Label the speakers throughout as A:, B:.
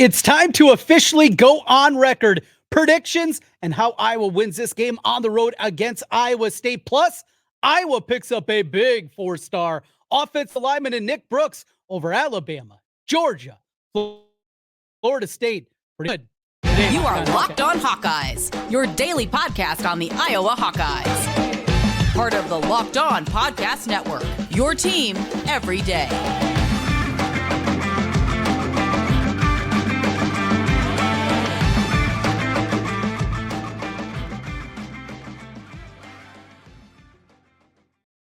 A: It's time to officially go on record. Predictions and how Iowa wins this game on the road against Iowa State. Plus, Iowa picks up a big four-star offensive lineman in Nick Brooks over Alabama, Georgia, Florida State. Pretty good.
B: You are Locked On Hawkeyes, your daily podcast on the Iowa Hawkeyes. Part of the Locked On Podcast Network, your team every day.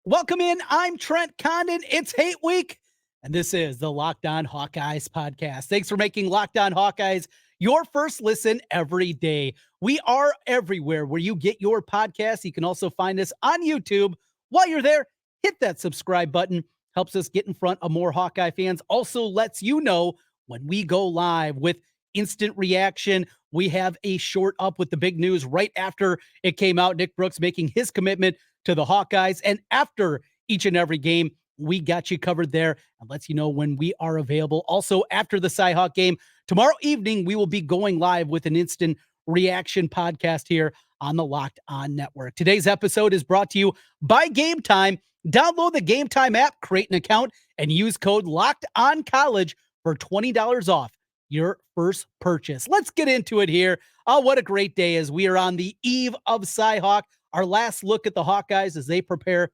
A: Welcome in. I'm Trent Condon. It's Hate Week, and this is the Locked On Hawkeyes podcast. Thanks for making Locked On Hawkeyes your first listen every day. We are everywhere where you get your podcasts. You can also find us on YouTube. While you're there, hit that subscribe button. Helps us get in front of more Hawkeye fans. Also lets you know when we go live with instant reaction. We have a short up with the big news right after it came out. Nick Brooks making his commitment to the Hawkeyes. And after each and every game, we got you covered there and lets you know when we are available. Also, after the Cy-Hawk game, tomorrow evening, we will be going live with an instant reaction podcast here on the Locked On Network. Today's episode is brought to you by Gametime. Download the Gametime app, create an account, and use code LOCKEDONCollege for $20 off your first purchase. Let's get into it here. Oh, what a great day as we are on the eve of Cy-Hawk. Our last look at the Hawkeyes as they prepare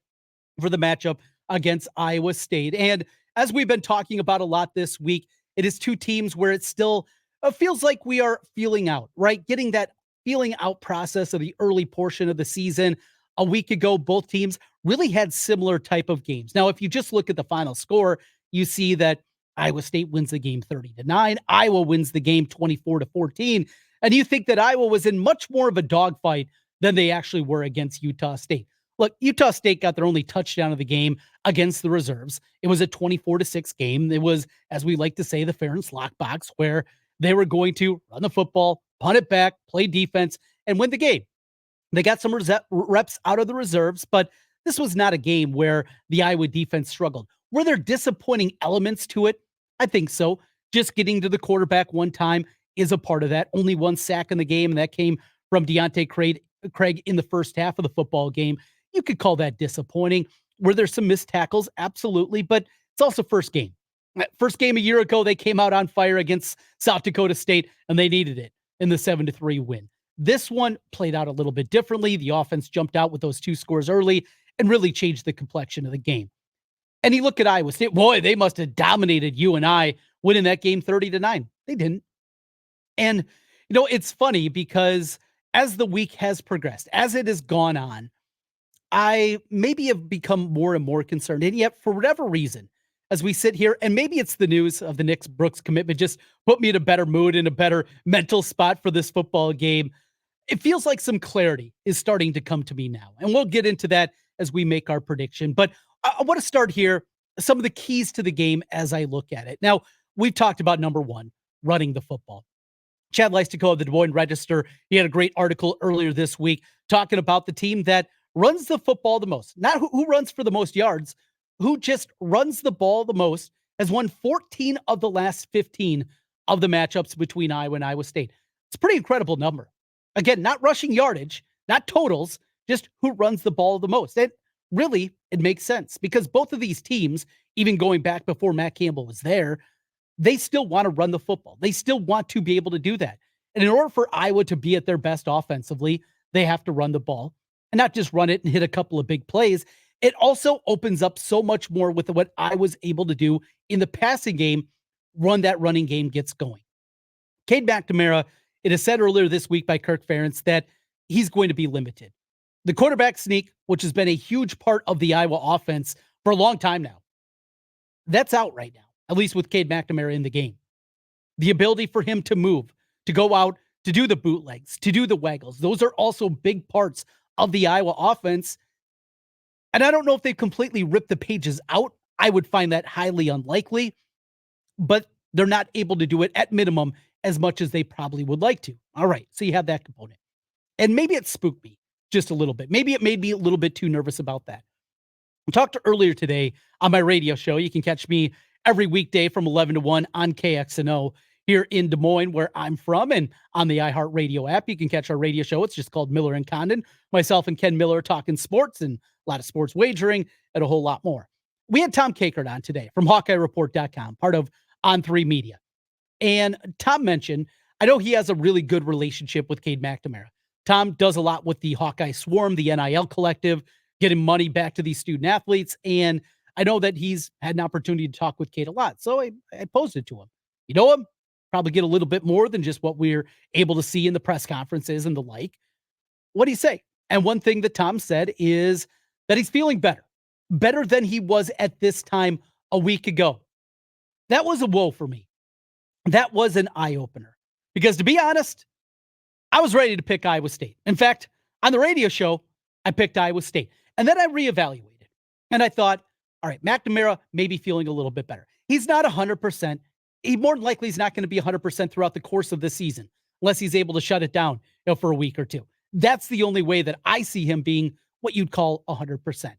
A: for the matchup against Iowa State. And as we've been talking about a lot this week, it is two teams where it still feels like we are feeling out, right? Getting that feeling out process of the early portion of the season. A week ago, both teams really had similar type of games. Now, if you just look at the final score, you see that Iowa State wins the game 30-9. Iowa wins the game 24-14. And you think that Iowa was in much more of a dogfight than they actually were against Utah State. Look, Utah State got their only touchdown of the game against the reserves. It was a 24-6 game. It was, as we like to say, the Ferentz lockbox, where they were going to run the football, punt it back, play defense, and win the game. They got some reps out of the reserves, but this was not a game where the Iowa defense struggled. Were there disappointing elements to it? I think so. Just getting to the quarterback one time is a part of that. Only one sack in the game, and that came from Deontay Craig in the first half of the football game. You could call that disappointing. Were there some missed tackles? Absolutely, but it's also first game. First game a year ago, they came out on fire against South Dakota State, and they needed it in the 7-3 win. This one played out a little bit differently. The offense jumped out with those two scores early and really changed the complexion of the game. And you look at Iowa State, boy, they must have dominated you and I winning that game 30-9. They didn't. And, it's funny because as the week has progressed, as it has gone on, I maybe have become more and more concerned. And yet, for whatever reason, as we sit here, and maybe it's the news of the Nick Brooks commitment, just put me in a better mood, in a better mental spot for this football game. It feels like some clarity is starting to come to me now. And we'll get into that as we make our prediction. But I want to start here, some of the keys to the game as I look at it. Now, we've talked about number one, running the football. Chad Leistikow of the Des Moines Register, he had a great article earlier this week talking about the team that runs the football the most. Not who runs for the most yards, who just runs the ball the most, has won 14 of the last 15 of the matchups between Iowa and Iowa State. It's a pretty incredible number. Again, not rushing yardage, not totals, just who runs the ball the most. And really, it makes sense because both of these teams, even going back before Matt Campbell was there, they still want to run the football. They still want to be able to do that. And in order for Iowa to be at their best offensively, they have to run the ball and not just run it and hit a couple of big plays. It also opens up so much more with what I was able to do in the passing game. That running game gets going. Cade McNamara, it is said earlier this week by Kirk Ferentz that he's going to be limited. The quarterback sneak, which has been a huge part of the Iowa offense for a long time now, that's out right now, at least with Cade McNamara in the game. The ability for him to move, to go out, to do the bootlegs, to do the waggles, those are also big parts of the Iowa offense. And I don't know if they've completely ripped the pages out. I would find that highly unlikely, but they're not able to do it at minimum as much as they probably would like to. All right, so you have that component. And maybe it spooked me just a little bit. Maybe it made me a little bit too nervous about that. I talked earlier today on my radio show. You can catch me every weekday from 11 to 1 on KXNO. here in Des Moines, where I'm from, and on the iHeartRadio app. You can catch our radio show. It's just called Miller and Condon. Myself and Ken Miller talking sports and a lot of sports wagering and a whole lot more. We had Tom Kakert on today from HawkeyeReport.com, part of On3 Media. And Tom mentioned, I know he has a really good relationship with Cade McNamara. Tom does a lot with the Hawkeye Swarm, the NIL collective, getting money back to these student athletes. And I know that he's had an opportunity to talk with Cade a lot. So I posed it to him. You know him? Probably get a little bit more than just what we're able to see in the press conferences and the like. What do you say? And one thing that Tom said is that he's feeling better than he was at this time a week ago. That was a whoa for me. That was an eye-opener. Because to be honest, I was ready to pick Iowa State. In fact, on the radio show, I picked Iowa State. And then I reevaluated. And I thought, all right, McNamara may be feeling a little bit better. He's not 100%. He more than likely is not going to be 100% throughout the course of the season, unless he's able to shut it down, for a week or two. That's the only way that I see him being what you'd call 100%.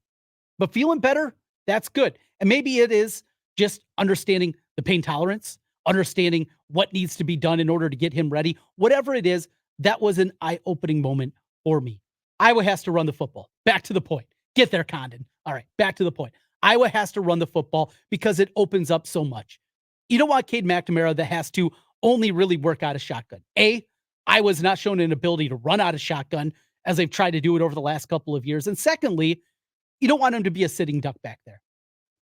A: But feeling better, that's good. And maybe it is just understanding the pain tolerance, understanding what needs to be done in order to get him ready. Whatever it is, that was an eye-opening moment for me. Iowa has to run the football. Back to the point. Get there, Condon. All right, back to the point. Iowa has to run the football because it opens up so much. You don't want Cade McNamara that has to only really work out of shotgun. Iowa's not shown an ability to run out of shotgun as they've tried to do it over the last couple of years. And secondly, you don't want him to be a sitting duck back there.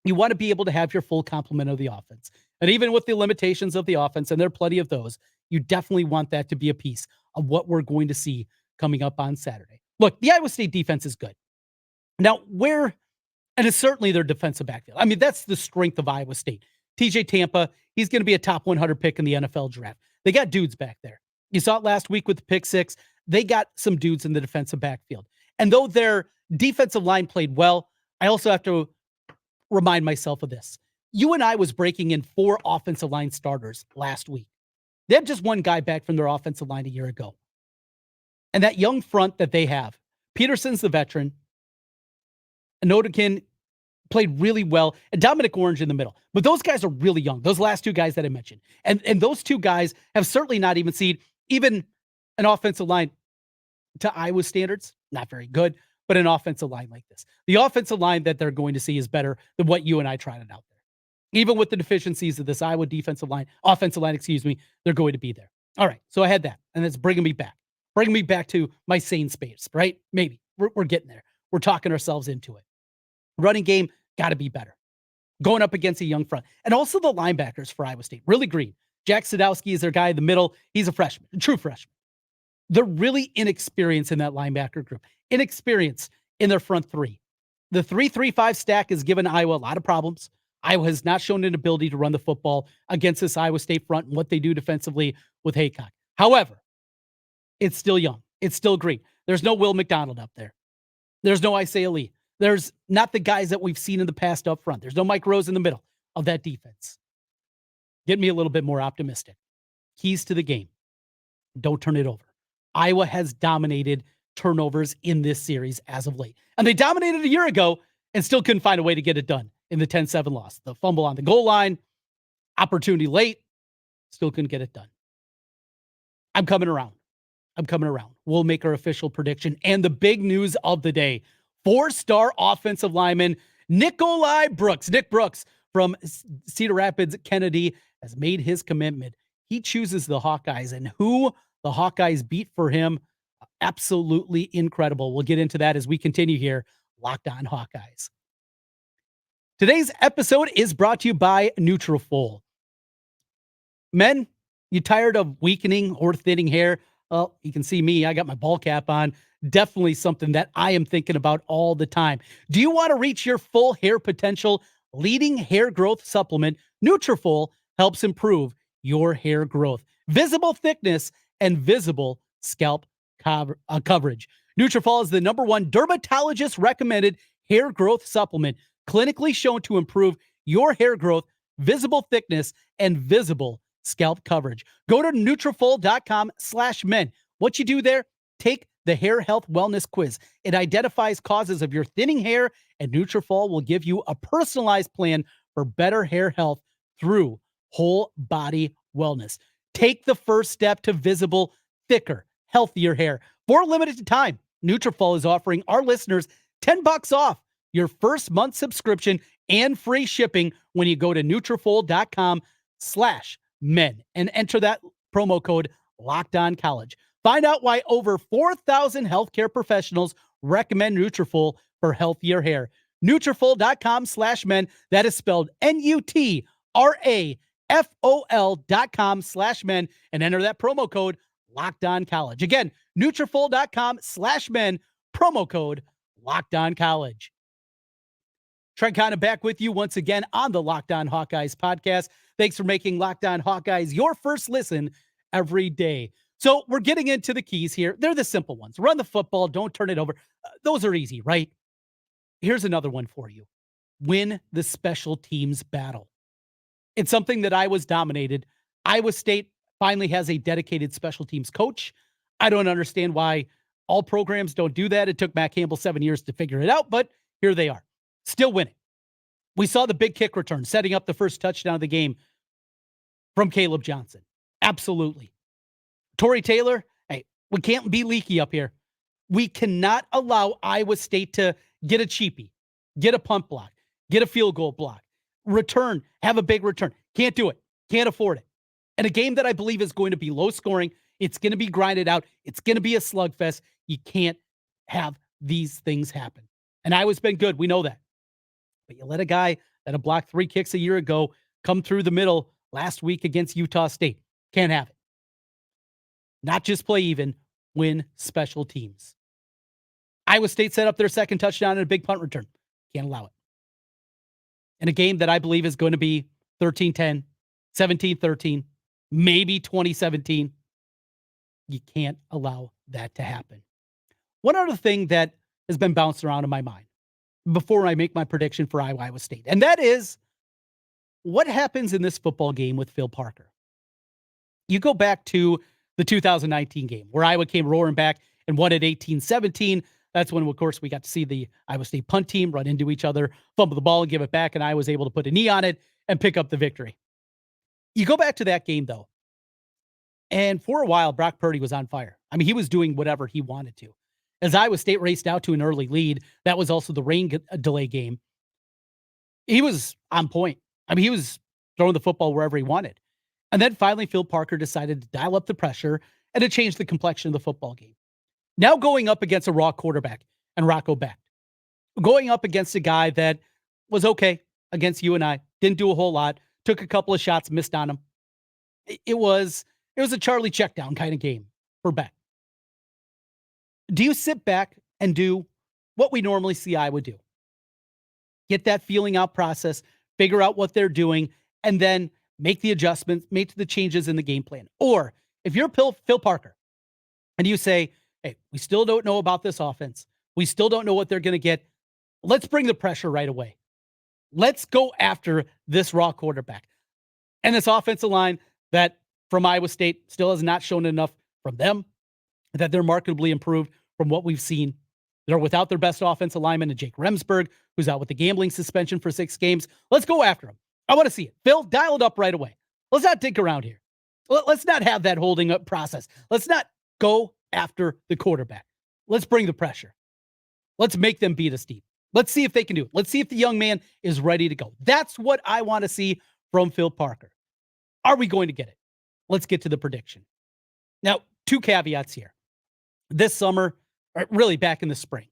A: You want to be able to have your full complement of the offense. And even with the limitations of the offense, and there are plenty of those, you definitely want that to be a piece of what we're going to see coming up on Saturday. Look, the Iowa State defense is good. Now, and it's certainly their defensive backfield. I mean, that's the strength of Iowa State. TJ Tampa, he's going to be a top 100 pick in the NFL draft. They got dudes back there. You saw it last week with the pick six. They got some dudes in the defensive backfield. And though their defensive line played well, I also have to remind myself of this. UNI was breaking in 4 offensive line starters last week. They had just one guy back from their offensive line a year ago. And that young front that they have, Peterson's the veteran, Anodekin played really well, and Dominic Orange in the middle. But those guys are really young, those last 2 guys that I mentioned. And those 2 guys have certainly not even seen even an offensive line to Iowa standards. Not very good, but an offensive line like this. The offensive line that they're going to see is better than what you and I tried it out there. Even with the deficiencies of this Iowa offensive line, they're going to be there. All right, so I had that, and it's bringing me back to my sane space, right? Maybe. We're getting there. We're talking ourselves into it. Running game, got to be better. Going up against a young front. And also the linebackers for Iowa State. Really green. Jack Sadowski is their guy in the middle. He's a freshman, a true freshman. They're really inexperienced in that linebacker group. Inexperienced in their front 3. The 3-3-5 stack has given Iowa a lot of problems. Iowa has not shown an ability to run the football against this Iowa State front and what they do defensively with Haycock. However, it's still young. It's still green. There's no Will McDonald up there. There's no Isaiah Lee. There's not the guys that we've seen in the past up front. There's no Mike Rose in the middle of that defense. Get me a little bit more optimistic. Keys to the game. Don't turn it over. Iowa has dominated turnovers in this series as of late. And they dominated a year ago and still couldn't find a way to get it done in the 10-7 loss. The fumble on the goal line, opportunity late, still couldn't get it done. I'm coming around. We'll make our official prediction. And the big news of the day, 4-star offensive lineman Nicolai Brooks. Nick Brooks from Cedar Rapids, Kennedy, has made his commitment. He chooses the Hawkeyes, and who the Hawkeyes beat for him, absolutely incredible. We'll get into that as we continue here, Locked On Hawkeyes. Today's episode is brought to you by Nutrafol. Men, you tired of weakening or thinning hair? Well, you can see me. I got my ball cap on. Definitely something that I am thinking about all the time. Do you want to reach your full hair potential? Leading hair growth supplement, Nutrafol, helps improve your hair growth, visible thickness, and visible scalp coverage. Nutrafol is the #1 dermatologist recommended hair growth supplement, clinically shown to improve your hair growth, visible thickness, and visible scalp coverage. Go to Nutrafol.com/men. What you do there, take the Hair Health Wellness Quiz. It identifies causes of your thinning hair, and Nutrafol will give you a personalized plan for better hair health through whole body wellness. Take the first step to visible, thicker, healthier hair. For a limited time, Nutrafol is offering our listeners $10 off your first month subscription and free shipping when you go to Nutrafol.com/men and enter that promo code LOCKEDONCollege. Find out why over 4,000 healthcare professionals recommend Nutrafol for healthier hair. Nutrafol.com/men. That is spelled Nutrafol.com/men and enter that promo code LOCKEDONCollege. Again, Nutrafol.com/men, promo code LOCKEDONCollege. Trent Condon back with you once again on the Locked On Hawkeyes podcast. Thanks for making Locked On Hawkeyes your first listen every day. So we're getting into the keys here. They're the simple ones. Run the football. Don't turn it over. Those are easy, right? Here's another one for you. Win the special teams battle. It's something that Iowa's dominated. Iowa State finally has a dedicated special teams coach. I don't understand why all programs don't do that. It took Matt Campbell 7 years to figure it out, but here they are, still winning. We saw the big kick return, setting up the first touchdown of the game from Caleb Johnson. Absolutely. Torrey Taylor, hey, we can't be leaky up here. We cannot allow Iowa State to get a cheapie, get a punt block, get a field goal block, return, have a big return. Can't do it. Can't afford it. And a game that I believe is going to be low scoring, it's going to be grinded out. It's going to be a slugfest. You can't have these things happen. And Iowa's been good. We know that. But you let a guy that had blocked 3 kicks a year ago come through the middle last week against Utah State. Can't have it. Not just play even, win special teams. Iowa State set up their second touchdown and a big punt return. Can't allow it. In a game that I believe is going to be 13-10, 17-13, maybe 2017, you can't allow that to happen. One other thing that has been bounced around in my mind before I make my prediction for Iowa State, and that is what happens in this football game with Phil Parker. You go back to the 2019 game where Iowa came roaring back and won at 18-17. That's when, of course, we got to see the Iowa State punt team run into each other, fumble the ball and give it back, and I was able to put a knee on it and pick up the victory. You go back to that game, though, and for a while, Brock Purdy was on fire. I mean, he was doing whatever he wanted to. As Iowa State raced out to an early lead, that was also the rain delay game. He was on point. I mean, he was throwing the football wherever he wanted. And then finally, Phil Parker decided to dial up the pressure and to change the complexion of the football game. Now going up against a raw quarterback and Rocco Becht. Going up against a guy that was okay against you and I, didn't do a whole lot, took a couple of shots, missed on him. It was a Charlie checkdown kind of game for Becht. Do you sit back and do what we normally see Iowa do? Get that feeling out process, figure out what they're doing, and then make the adjustments, make the changes in the game plan. Or if you're Phil Parker and you say, hey, we still don't know about this offense. We still don't know what they're going to get. Let's bring the pressure right away. Let's go after this raw quarterback. And this offensive line that from Iowa State still has not shown enough from them that they're markedly improved from what we've seen. They're without their best offensive lineman, Jake Remsburg, who's out with the gambling suspension for 6 games. Let's go after him. I want to see it. Phil, dial it up right away. Let's not dig around here. Let's not have that holding up process. Let's not go after the quarterback. Let's bring the pressure. Let's make them beat us deep. Let's see if they can do it. Let's see if the young man is ready to go. That's what I want to see from Phil Parker. Are we going to get it? Let's get to the prediction. Now, 2 caveats here. This summer, or really back in the spring,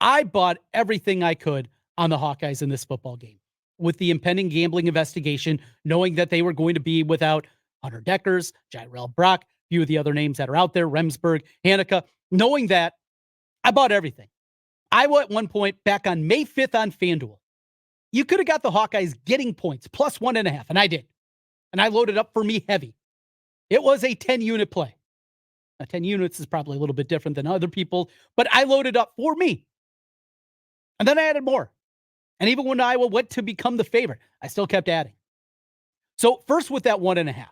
A: I bought everything I could on the Hawkeyes in this football game. With the impending gambling investigation, knowing that they were going to be without Hunter Deckers, Jairell Brock, a few of the other names that are out there, Remsburg, Hanukkah, knowing that, I bought everything. Iowa at one point back on May 5th on FanDuel. You could have got the Hawkeyes getting points, plus 1.5, and I did. And I loaded up for me heavy. It was a 10-unit play. Now, 10 units is probably a little bit different than other people, but I loaded up for me. And then I added more. And even when Iowa went to become the favorite, I still kept adding. So first with that 1.5,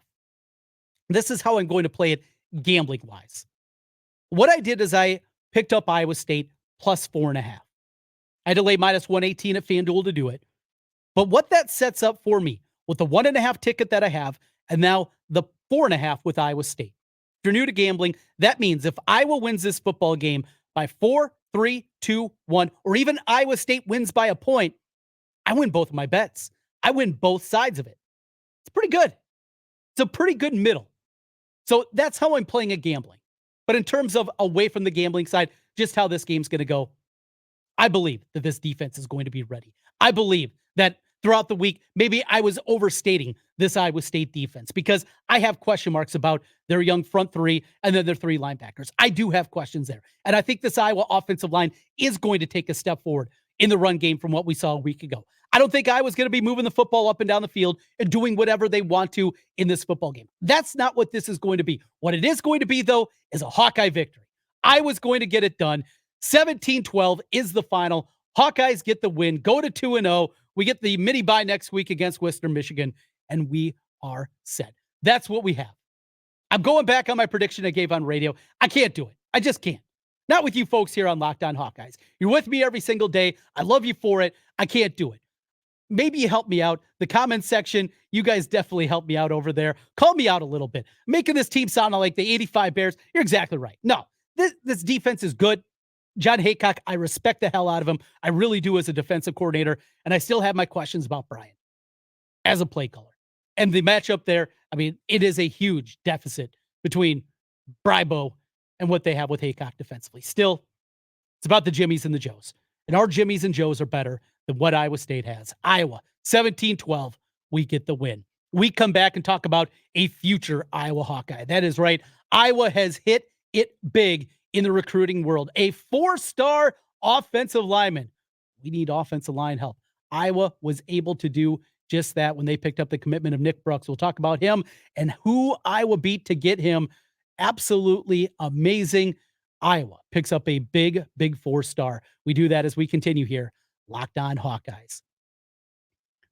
A: this is how I'm going to play it gambling-wise. What I did is I picked up Iowa State plus 4.5. I had to lay minus 118 at FanDuel to do it. But what that sets up for me with the 1.5 ticket that I have and now the 4.5 with Iowa State. If you're new to gambling, that means if Iowa wins this football game by 4, 3, 2, 1, or even Iowa State wins by a point, I win both of my bets. I win both sides of it. It's pretty good. It's a pretty good middle. So that's how I'm playing at gambling. But in terms of away from the gambling side, just how this game's going to go, I believe that this defense is going to be ready. I believe that throughout the week, maybe I was overstating this Iowa State defense because I have question marks about their young front three and then their three linebackers. I do have questions there. And I think this Iowa offensive line is going to take a step forward in the run game from what we saw a week ago. I don't think Iowa's going to be moving the football up and down the field and doing whatever they want to in this football game. That's not what this is going to be. What it is going to be, though, is a Hawkeye victory. Iowa's going to get it done. 17-12 is the final. Hawkeyes get the win, go to 2-0. We get the mini bye next week against Western Michigan, and we are set. That's what we have. I'm going back on my prediction I gave on radio. I can't do it. I just can't. Not with you folks here on Locked On Hawkeyes. You're with me every single day. I love you for it. I can't do it. Maybe you help me out. The comment section, you guys definitely help me out over there. Call me out a little bit. Making this team sound like the 85 Bears. You're exactly right. No, this defense is good. John Haycock, I respect the hell out of him. I really do as a defensive coordinator. And I still have my questions about Brian as a play caller. And the matchup there, I mean, it is a huge deficit between Brybo and what they have with Haycock defensively. Still, it's about the Jimmies and the Joes. And our Jimmies and Joes are better than what Iowa State has. Iowa, 17-12, we get the win. We come back and talk about a future Iowa Hawkeye. That is right. Iowa has hit it big in the recruiting world. A 4-star offensive lineman. We need offensive line help. Iowa was able to do just that when they picked up the commitment of Nick Brooks. We'll talk about him and who Iowa beat to get him. Absolutely amazing. Iowa picks up a big 4-star. We do that as we continue here. Locked On Hawkeyes.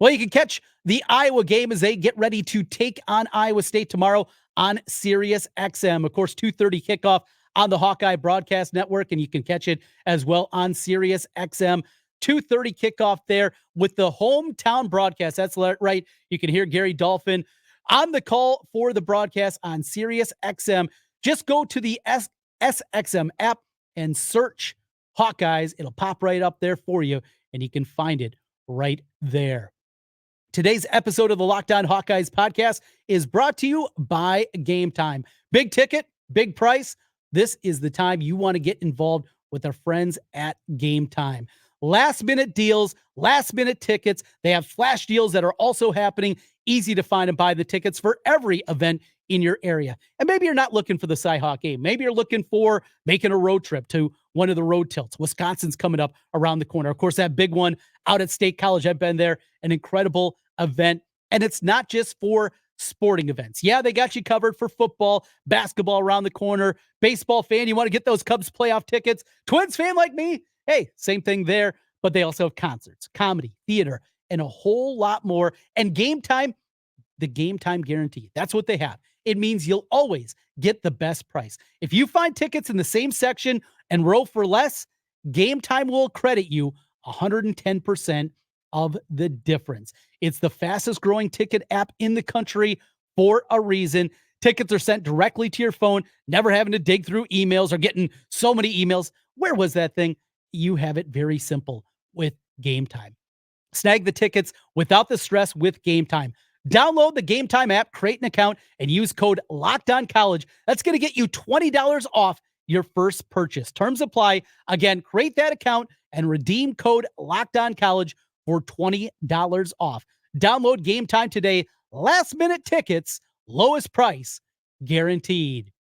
A: Well, you can catch the Iowa game as they get ready to take on Iowa State tomorrow on Sirius XM. Of course, 2:30 kickoff on the Hawkeye Broadcast Network, and you can catch it as well on Sirius XM. 2:30 kickoff there with the hometown broadcast. That's right. You can hear Gary Dolphin on the call for the broadcast on Sirius XM. Just go to the SXM app and search Hawkeyes. It'll pop right up there for you, and you can find it right there. Today's episode of the Locked On Hawkeyes podcast is brought to you by Gametime. Big ticket, big price. This is the time you want to get involved with our friends at Gametime. Last minute deals, last minute tickets. They have flash deals that are also happening. Easy to find and buy the tickets for every event in your area. And maybe you're not looking for the Cy-Hawk game. Maybe you're looking for making a road trip to one of the road tilts. Wisconsin's coming up around the corner. Of course, that big one out at State College. I've been there. An incredible event. And it's not just for sporting events. Yeah, they got you covered for football, basketball around the corner. Baseball fan, you want to get those Cubs playoff tickets. Twins fan like me, hey, same thing there. But they also have concerts, comedy, theater, and a whole lot more. And Gametime, the Gametime guarantee. That's what they have. It means you'll always get the best price. If you find tickets in the same section and row for less, Gametime will credit you 110% of the difference. It's the fastest growing ticket app in the country for a reason. Tickets are sent directly to your phone, never having to dig through emails or getting so many emails. Where was that thing? You have it very simple with Gametime. Snag the tickets without the stress with Gametime. Download the Gametime app, create an account, and use code LOCKEDONCollege. That's going to get you $20 off your first purchase. Terms apply. Again, create that account and redeem code LOCKEDONCollege for $20 off. Download Gametime today. Last minute tickets, lowest price guaranteed.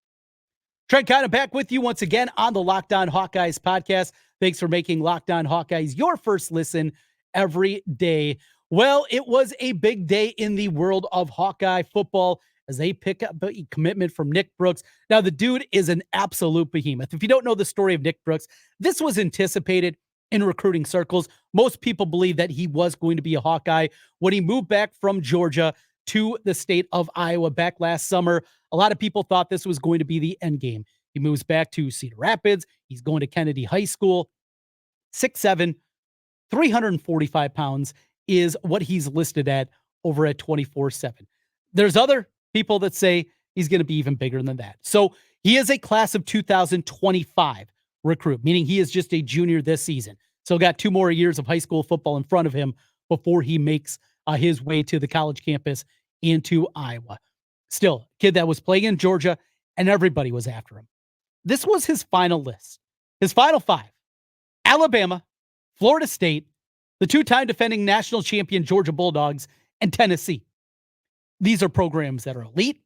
A: Trent Condon back with you once again on the Locked On Hawkeyes podcast. Thanks for making Locked On Hawkeyes your first listen every day. Well, it was a big day in the world of Hawkeye football as they pick up a commitment from Nick Brooks. Now, the dude is an absolute behemoth. If you don't know the story of Nick Brooks, this was anticipated in recruiting circles. Most people believe that he was going to be a Hawkeye when he moved back from Georgia to the state of Iowa back last summer. A lot of people thought this was going to be the end game. He moves back to Cedar Rapids. He's going to Kennedy High School. 6'7", 345 pounds is what he's listed at over at 24/7. There's other people that say he's going to be even bigger than that. So he is a class of 2025 recruit, meaning he is just a junior this season. So got 2 more years of high school football in front of him before he makes his way to the college campus into Iowa. Still, kid that was playing in Georgia, and everybody was after him. This was his final list. His final 5. Alabama, Florida State, the 2-time defending national champion Georgia Bulldogs, and Tennessee. These are programs that are elite.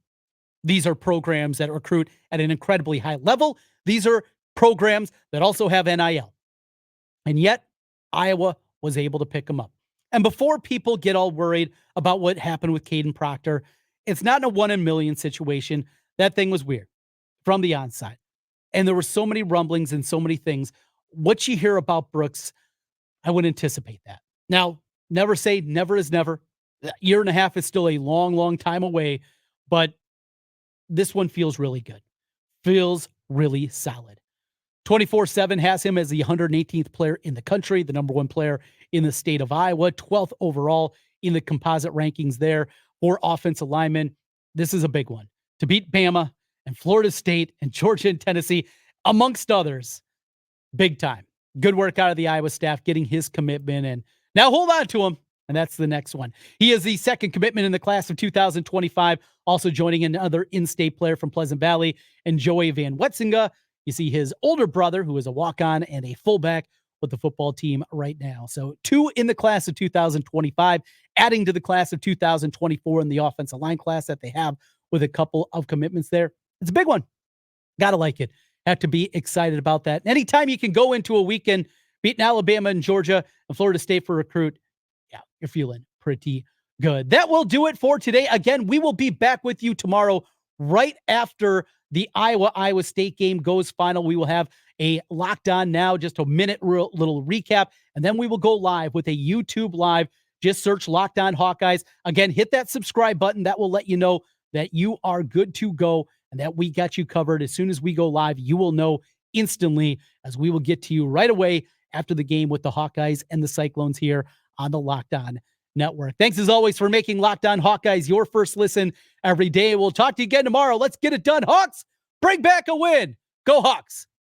A: These are programs that recruit at an incredibly high level. These are programs that also have NIL. And yet, Iowa was able to pick him up. And before people get all worried about what happened with Caden Proctor, it's not a 1 in a million situation. That thing was weird from the onside. And there were so many rumblings and so many things. What you hear about Brooks, I would anticipate that. Now, never say never is never. A year and a half is still a long, long time away. But this one feels really good. Feels really solid. 24/7 has him as the 118th player in the country, the number 1 player in the state of Iowa, 12th overall in the composite rankings there for offensive linemen. This is a big one. To beat Bama and Florida State and Georgia and Tennessee, amongst others, big time. Good work out of the Iowa staff getting his commitment. And now hold on to him. And that's the next one. He is the second commitment in the class of 2025, also joining another in-state player from Pleasant Valley, and Joey Van Wetzinga. You see his older brother, who is a walk-on and a fullback with the football team right now. So 2 in the class of 2025, adding to the class of 2024 in the offensive line class that they have with a couple of commitments there. It's a big one. Gotta like it. Have to be excited about that. Anytime you can go into a weekend beating Alabama and Georgia and Florida State for recruit, yeah, you're feeling pretty good. That will do it for today. Again, we will be back with you tomorrow right after the Iowa State game goes final. We will have a Locked On Now, just a minute little recap, and then we will go live with a YouTube live. Just search Locked On Hawkeyes. Again, hit that subscribe button. That will let you know that you are good to go and that we got you covered. As soon as we go live, you will know instantly, as we will get to you right away after the game with the Hawkeyes and the Cyclones here on the Locked On Network. Thanks as always for making Locked On Hawkeyes your first listen every day. We'll talk to you again tomorrow. Let's get it done, Hawks. Bring back a win. Go Hawks.